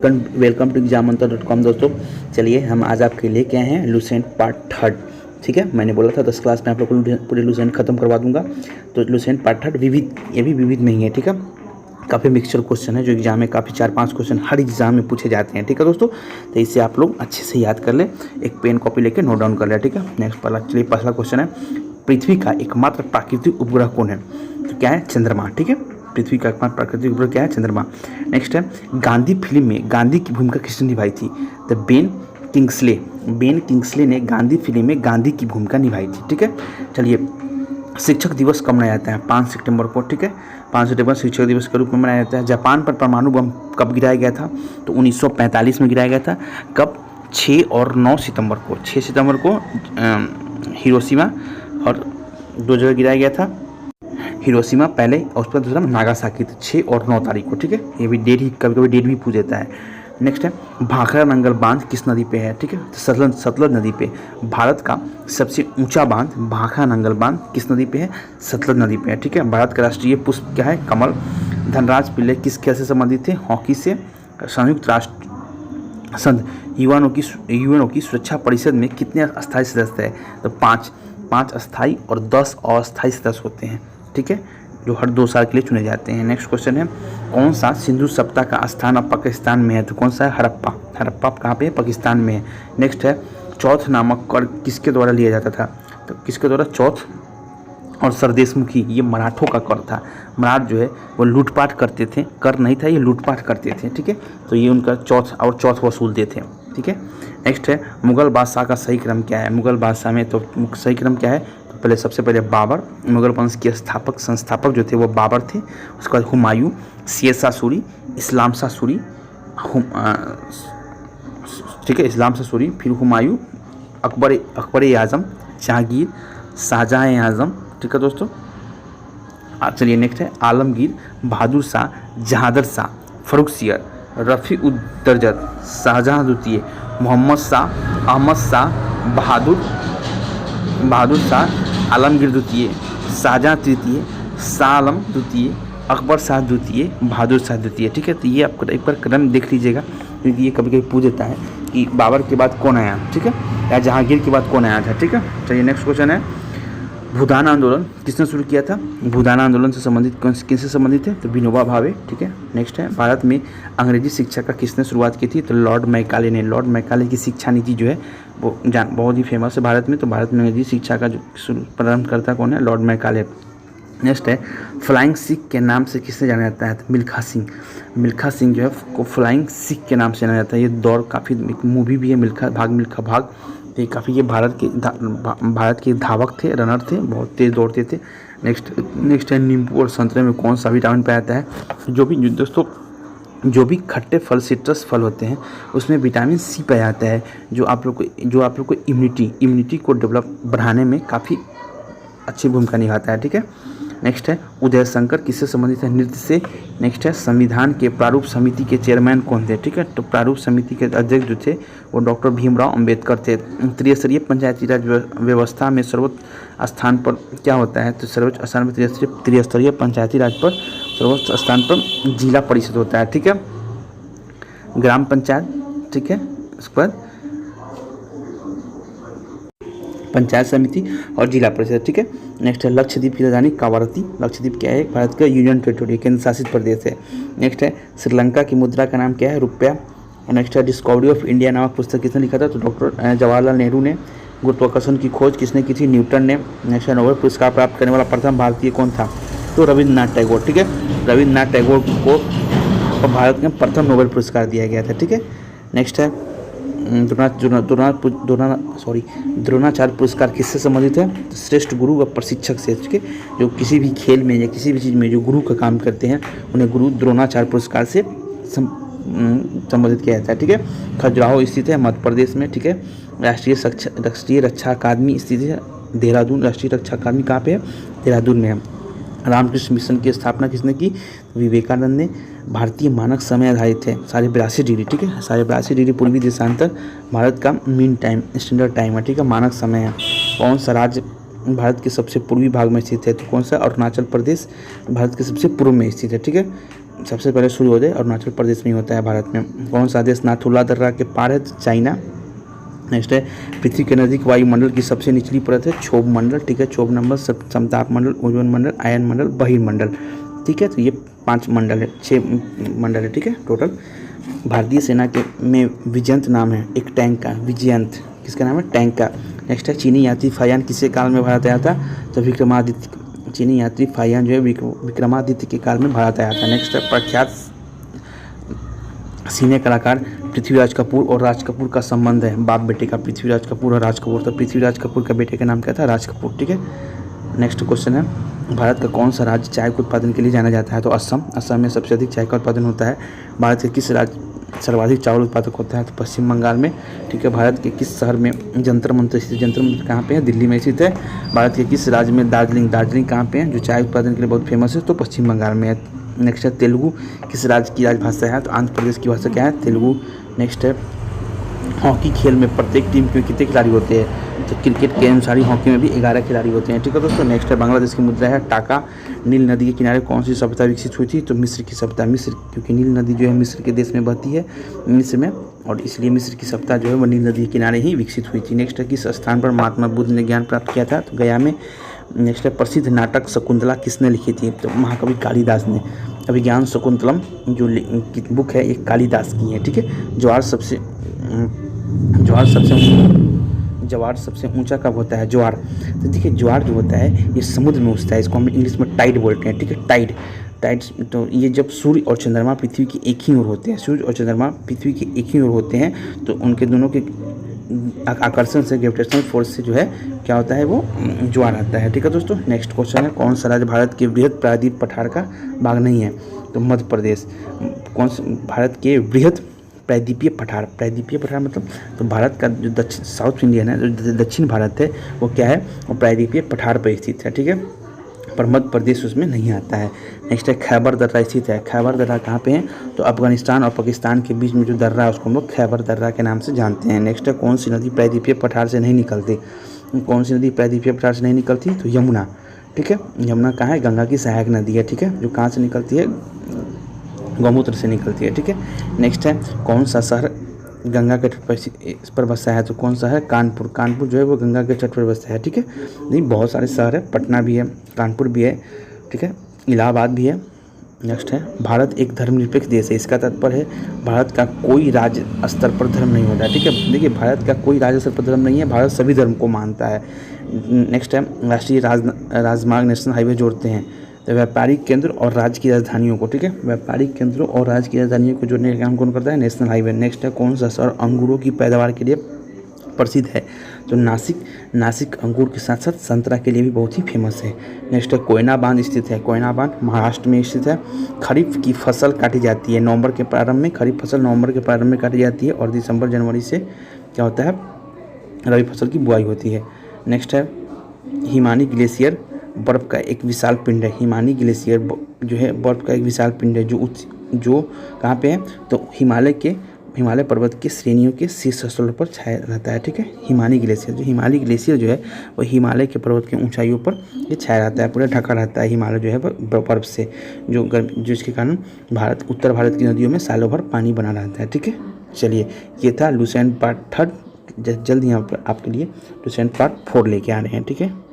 Welcome to examanta.com दोस्तों। चलिए हम आज आपके लिए क्या हैं लुसेंट पार्ट थर्ड। ठीक है, मैंने बोला था 10 क्लास में आप लोग को पूरे लुसेंट खत्म करवा दूंगा। तो लुसेंट पार्ट थर्ड विविध, ये भी विविध में ही है। ठीक है, काफ़ी मिक्सचर क्वेश्चन है जो एग्जाम में काफ़ी 4-5 क्वेश्चन हर एग्जाम में पूछे जाते हैं। ठीक है दोस्तों, तो इससे आप लोग अच्छे से याद कर ले, एक पेन कॉपी लेके नोट डाउन कर ले। ठीक है, नेक्स्ट पहला क्वेश्चन है, पृथ्वी का एकमात्र प्राकृतिक उपग्रह कौन है? तो क्या है? चंद्रमा। ठीक है, पृथ्वी का एकमात्र प्राकृतिक उपग्रह क्या है? चंद्रमा। नेक्स्ट है, गांधी फिल्म में गांधी की भूमिका किसने निभाई थी? तो बेन किंग्सले ने गांधी फिल्म में गांधी की भूमिका निभाई थी। ठीक है, चलिए शिक्षक दिवस कब मनाया जाता है? 5 सितंबर को। ठीक है, 5 सितंबर शिक्षक दिवस के रूप में मनाया जाता है। जापान पर परमाणु बम कब गिराया गया था? तो 1945 में गिराया गया था। कब? 6 और 9 सितंबर को। 6 सितंबर को हिरोशिमा और 2 जगह गिराया गया था। हिरोशिमा पहले और उसके बाद दूसरा नागासाकी, 6 और 9 तारीख को। ठीक है, ये भी डेट ही कभी कभी डेट भी पूछ देता है। नेक्स्ट है, भाखड़ा नंगल बांध किस नदी पे है? ठीक है, तो सतलज नदी पे। भारत का सबसे ऊंचा बांध भाखड़ा नंगल बांध किस नदी पे है? सतलज नदी पे है। ठीक है, भारत का राष्ट्रीय पुष्प क्या है? कमल। धनराज पिल्ले किस खेल से संबंधित थे? हॉकी से। संयुक्त राष्ट्र संघ यूएनओ की सुरक्षा परिषद में कितने अस्थायी सदस्य है? तो 5 अस्थायी और 10 अस्थायी सदस्य होते हैं। ठीक है, जो हर 2 साल के लिए चुने जाते हैं। नेक्स्ट क्वेश्चन है, कौन सा सिंधु सभ्यता का स्थान अब पाकिस्तान में है? तो कौन सा है? हड़प्पा कहाँ पे है? पाकिस्तान में है। नेक्स्ट है, चौथ नामक कर किसके द्वारा लिया जाता था? तो किसके द्वारा? चौथ और सरदेशमुखी, ये मराठों का कर था। मराठ जो है वो लूटपाट करते थे, कर नहीं था, ये लूटपाट करते थे। ठीक है, तो ये उनका चौथ वसूलते थे। ठीक है, नेक्स्ट है, मुगल बादशाह का सही क्रम क्या है? मुगल बादशाह में तो सही क्रम क्या है? पहले सबसे पहले बाबर, मुगल वंश के संस्थापक जो थे वो बाबर थे। उसके बाद हुमायूं, शेरशाह सूरी, इस्लाम शाह सूरी, ठीक है, इस्लाम शाह सूरी, फिर हुमायूं, अकबर आजम, जहांगीर, शाहजहां आजम। ठीक है दोस्तों, चलिए नेक्स्ट है, आलमगीर, बहादुर शाह, जहादर शाह, फरुख सियर, रफ़ी उद दरजत, शाहजहां द्वितीय, मोहम्मद शाह, अहमद शाह, बहादुर शाह, आलमगीर द्वितीय, शाहजहां तृतीय, शाह आलम द्वितीय, अकबर शाह द्वितीय, बहादुर शाह द्वितीय। ठीक है, तो ये आपको एक बार क्रम देख लीजिएगा, क्योंकि ये कभी कभी पूछ देता है कि बाबर के बाद कौन आया। ठीक है, या जहांगीर के बाद कौन आया था। ठीक है, चलिए नेक्स्ट क्वेश्चन है, भूदान आंदोलन किसने शुरू किया था? भूदान आंदोलन से संबंधित किससे संबंधित है? तो विनोबा भावे। ठीक है, नेक्स्ट है, भारत में अंग्रेजी शिक्षा का किसने शुरुआत की थी? तो लॉर्ड मैकाले ने। लॉर्ड मैकाले की शिक्षा नीति जो है वो बहुत ही फेमस है भारत में। तो भारत में अंग्रेजी शिक्षा का जो प्रारंभ करता कौन है? Lord Macaulay. नेक्स्ट है, फ्लाइंग सिख के नाम से किसने जाना जाता है? तो मिल्खा सिंह जो है को फ्लाइंग सिख के नाम से जाना जाता है। ये दौड़ काफ़ी मूवी भी है, मिल्खा भाग। तो ये काफ़ी, ये भारत के धावक थे, रनर थे, बहुत तेज़ दौड़ते थे। नेक्स्ट है, नींबू और संतरे में कौन सा विटामिन पाया जाता है? जो भी खट्टे फल, सिट्रस फल होते हैं उसमें विटामिन सी पाया जाता है, जो आप लोग को इम्यूनिटी को डेवलप बढ़ाने में काफ़ी अच्छी भूमिका निभाता है। ठीक है, नेक्स्ट है, उदय शंकर किससे संबंधित है? नृत्य से। नेक्स्ट है, संविधान के प्रारूप समिति के चेयरमैन कौन थे? ठीक है, तो प्रारूप समिति के अध्यक्ष जो थे वो डॉक्टर भीमराव अंबेडकर थे। त्रिस्तरीय पंचायती राज व्यवस्था में सर्वोच्च स्थान पर क्या होता है? तो सर्वोच्च स्थान पर त्रिस्तरीय पंचायती राज पर सर्वोच्च स्थान पर जिला परिषद होता है। ठीक है, ग्राम पंचायत। ठीक है, उसके बाद पंचायत समिति और जिला परिषद। ठीक है, नेक्स्ट है, लक्षद्वीप की राजधानी कावारती। लक्षद्वीप क्या है? भारत का यूनियन टेरिटोरी, केंद्र शासित प्रदेश है। नेक्स्ट है, श्रीलंका की मुद्रा का नाम क्या है? रुपया। और नेक्स्ट है, डिस्कवरी ऑफ इंडिया नामक पुस्तक किसने लिखा था? तो डॉक्टर जवाहरलाल नेहरू ने। गुरुत्वाकर्षण की खोज किसने की थी? न्यूटन ने। नेक्स्ट है, नोबेल पुरस्कार प्राप्त करने वाला प्रथम भारतीय कौन था? तो रविन्द्रनाथ टैगोर। ठीक है, रविन्द्रनाथ टैगोर को भारत में प्रथम नोबेल पुरस्कार दिया गया था। ठीक है, नेक्स्ट है, द्रोणाचार्य पुरस्कार किससे संबंधित है? तो श्रेष्ठ गुरु व प्रशिक्षक से। ठीक है, जो किसी भी खेल में या किसी भी चीज़ में जो गुरु का काम करते हैं उन्हें गुरु द्रोणाचार्य पुरस्कार से संबोधित किया जाता है। ठीक है, खजुराहो स्थित है मध्य प्रदेश में। ठीक है, राष्ट्रीय रक्षा अकादमी स्थित है देहरादून। राष्ट्रीय रक्षा अकादमी कहाँ पे है? देहरादून में है। रामकृष्ण मिशन की स्थापना किसने की? विवेकानंद ने। भारतीय मानक समय आधारित है 82.5 डिग्री। ठीक है, 82.5 डिग्री पूर्वी देशांतर भारत का मीन टाइम, स्टैंडर्ड टाइम है। ठीक है, मानक समय है। कौन सा राज्य भारत के सबसे पूर्वी भाग में स्थित है? तो कौन सा? अरुणाचल प्रदेश भारत के सबसे पूर्व में स्थित है। ठीक है, सबसे पहले सूर्योदय अरुणाचल प्रदेश में ही होता है भारत में। कौन सा देश नाथुला दर्रा के पार है? चाइना। नेक्स्ट है पृथ्वी के नज़दीक वायुमंडल की सबसे निचली परत है क्षोभ मंडल, ठीक है। क्षोभ नंबर समताप मंडल, ओजोन मंडल, आयन मंडल, बहिर्मंडल, ठीक है। तो ये 5 मंडल है, 6 मंडल है, ठीक है टोटल। भारतीय सेना के में विजयंत नाम है एक टैंक का, विजयंत किसका नाम है? टैंक का। नेक्स्ट है चीनी यात्री फायान किसके काल में भारत आया था? तो विक्रमादित्य, चीनी यात्री फायान जो है विक्रमादित्य के काल में भारत आया था। नेक्स्ट है प्रख्यात सिने कलाकार पृथ्वीराज कपूर और राज कपूर का संबंध है, बाप बेटे का, पृथ्वीराज कपूर और राज कपूर। तो पृथ्वीराज कपूर का बेटे का नाम क्या था? राज कपूर, ठीक है। नेक्स्ट क्वेश्चन है भारत का कौन सा राज्य चाय के उत्पादन के लिए जाना जाता है? तो असम। असम में सबसे अधिक चाय का उत्पादन होता है। भारत के किस राज्य सर्वाधिक चावल उत्पादक होता है? तो पश्चिम बंगाल में, ठीक है। भारत के किस शहर में जंतर मंतर स्थित? जंतर मंतर कहाँ पे है? दिल्ली में स्थित है। भारत के किस राज्य में दार्जिलिंग? दार्जिलिंग कहाँ पे है जो चाय उत्पादन के लिए बहुत फेमस है? तो पश्चिम बंगाल में है। नेक्स्ट है तेलुगु किस राज्य की राजभाषा है? तो आंध्र प्रदेश की भाषा क्या है? तेलुगु। नेक्स्ट है हॉकी खेल में प्रत्येक टीम में कितने खिलाड़ी होते हैं? तो क्रिकेट के अनुसार ही हॉकी में भी 11 खिलाड़ी होते हैं, ठीक है दोस्तों। नेक्स्ट है बांग्लादेश की मुद्रा है टाका। नील नदी के किनारे कौन सी सभ्यता विकसित हुई थी? तो मिस्र की सभ्यता। मिस्र, क्योंकि नील नदी जो है मिस्र के देश में बहती है, मिस्र में, और इसलिए मिस्र की सभ्यता जो है वो नील नदी के किनारे ही विकसित हुई थी। नेक्स्ट है किस स्थान पर महात्मा बुद्ध ने ज्ञान प्राप्त किया था? तो गया में। नेक्स्ट है प्रसिद्ध नाटक शकुंतला किसने लिखी थी? तो महाकवि कालिदास ने। अभिज्ञान शकुंतलम जो बुक है ये कालिदास की है, ठीक है। ज्वार सबसे ऊंचा कब होता है? ज्वार, तो देखिए ज्वार जो होता है ये समुद्र में उठता है, इसको हम इंग्लिश में टाइड बोलते हैं, ठीक है। टाइड। तो ये जब सूर्य और चंद्रमा पृथ्वी की एक ही ओर होते हैं, सूर्य और चंद्रमा पृथ्वी की एक ही ओर होते हैं, तो उनके दोनों के आकर्षण से, ग्रेविटेशनल फोर्स से जो है क्या होता है वो ज्वार आता है, ठीक है दोस्तों। नेक्स्ट क्वेश्चन है कौन सा राज्य भारत के वृहद प्रायद्वीप पठार का भाग नहीं है? तो मध्य प्रदेश। कौन सा भारत के वृहद प्रायद्वीपीय पठार मतलब, तो भारत का जो दक्षिण साउथ इंडियन है, जो दक्षिण भारत है वो क्या है? वो प्रायद्वीपीय पठार पर स्थित है, ठीक है। पर मध्य प्रदेश उसमें नहीं आता है। नेक्स्ट है खैबर दर्रा स्थित है। खैबर दर्रा कहाँ पे है? तो अफगानिस्तान और पाकिस्तान के बीच में जो दर्रा है उसको हम लोग खैबर दर्रा के नाम से जानते हैं। नेक्स्ट है कौन सी नदी प्रायद्वीपीय पठार से नहीं निकलती? कौन सी नदी प्रायद्वीपीय पठार से नहीं निकलती? तो यमुना, ठीक है। यमुना कहाँ है? गंगा की सहायक नदी है, ठीक है, जो कहाँ से निकलती है? गौमूत्र से निकलती है, ठीक है। नेक्स्ट है कौन सा शहर गंगा के तट पर बसा है? तो कौन सा है? कानपुर। कानपुर जो है वो गंगा के तट पर बसा है, ठीक है। नहीं, बहुत सारे शहर है, पटना भी है, कानपुर भी है, ठीक है, इलाहाबाद भी है। नेक्स्ट है भारत एक धर्मनिरपेक्ष देश है। इसका तात्पर्य है भारत का कोई राज्य स्तर पर धर्म नहीं होता है, ठीक है। देखिए भारत का कोई राज्य स्तर पर धर्म नहीं है, भारत सभी धर्म को मानता है। नेक्स्ट है राष्ट्रीय राजमार्ग नेशनल हाईवे जोड़ते हैं तो व्यापारिक केंद्र और राज्य की राजधानियों को, ठीक है, व्यापारिक केंद्रों और राज्य की राजधानियों को जोड़ने का काम कौन करता है? National highway. नेक्स्ट है कौन सा शहर अंगूरों की पैदावार के लिए प्रसिद्ध है? तो नासिक अंगूर के साथ साथ संतरा के लिए भी बहुत ही फेमस है। नेक्स्ट है कोयना बांध स्थित है। कोयना बांध महाराष्ट्र में स्थित है। खरीफ की फसल काटी जाती है नवंबर के प्रारंभ में, खरीफ फसल नवंबर के प्रारंभ में काटी जाती है और दिसंबर जनवरी से क्या होता है? रबी फसल की बुआई होती है। नेक्स्ट है हिमानी ग्लेशियर बर्फ़ का एक विशाल पिंड है। हिमानी ग्लेशियर जो है बर्फ़ का एक विशाल पिंड है जो कहाँ पे है? तो हिमालय पर्वत के श्रेणियों के शीर्ष स्थलों पर छाया रहता है, ठीक है। हिमानी ग्लेशियर जो है वो हिमालय के पर्वत की ऊंचाइयों पर ये छाया रहता है, पूरा ढका रहता है हिमालय जो है बर्फ से, जिसके कारण उत्तर भारत की नदियों में सालों भर पानी बना रहता है, ठीक है। चलिए ये था लुसेंट पार्ट 3। जल्द यहाँ पर आपके लिए लुसेंट पार्ट 4 लेके आ रहे हैं, ठीक है।